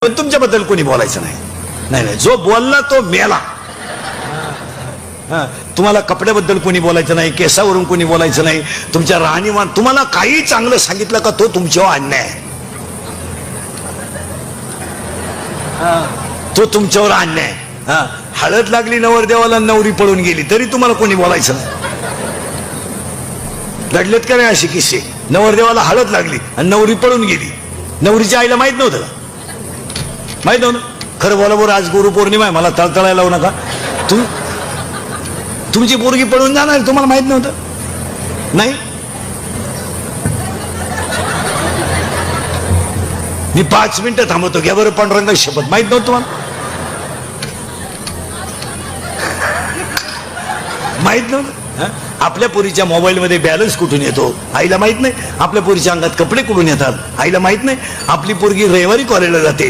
पण तुमच्याबद्दल कोणी बोलायचं नाही. नाही नाही, जो बोलला तो मेला. तुम्हाला कपड्याबद्दल कोणी बोलायचं नाही, केसावरून कोणी बोलायचं नाही, तुमच्या राहणीमान, तुम्हाला काही चांगलं सांगितलं का तो तुमच्यावर अन्याय आहे. तो तुमच्यावर अन्याय. हळद लागली नवरदेवाला, नवरी पळून गेली, तरी तुम्हाला कोणी बोलायचं नाही. घडलेत का नाही अशी किस्से? नवरदेवाला हळद लागली आणि नवरी पळून गेली. नवरीच्या आईला माहित नव्हतं, माहित नव्हतं. खरं बोला बरं, आज गुरुपौर्णिमा आहे, मला तळतळायला लावू नका. तुमची पोरगी पळून जाणार, तुम्हाला माहित नव्हतं? नाही, मी 5 मिनिटं थांबवतो, घ्या बरं पांडुरंगा शपथ. माहित नव्हतं तुम्हाला? माहित नव्हतं? आपल्या पोरीच्या मोबाईलमध्ये बॅलन्स कुठून येतो आईला माहित नाही. आपल्या पोरीच्या अंगात कपडे कुठून येतात आईला माहित नाही. आपली पोरगी रविवारी कॉलेजला जाते,